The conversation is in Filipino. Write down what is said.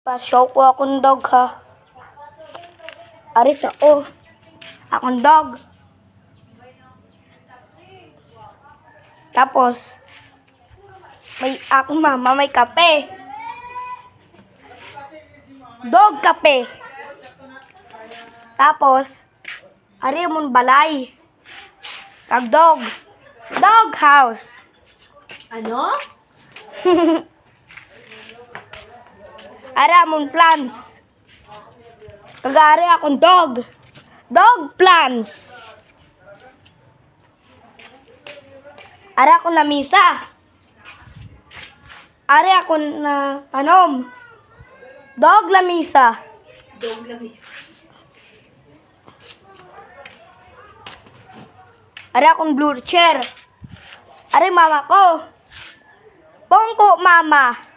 Pa-show ko akong dog ha. Aris ako. Akong dog. Tapos, may akong mama may kape. Dog kape. Tapos, ari mong balay. Kag dog. Dog house. Ano? Ara mong plants. Kagari akong dog. Dog plants. Ara ako na misa. Ari ako na panom. Dog lamisa. Dog lamis. Ari akong blue chair. Ari mama ko. Pongko mama.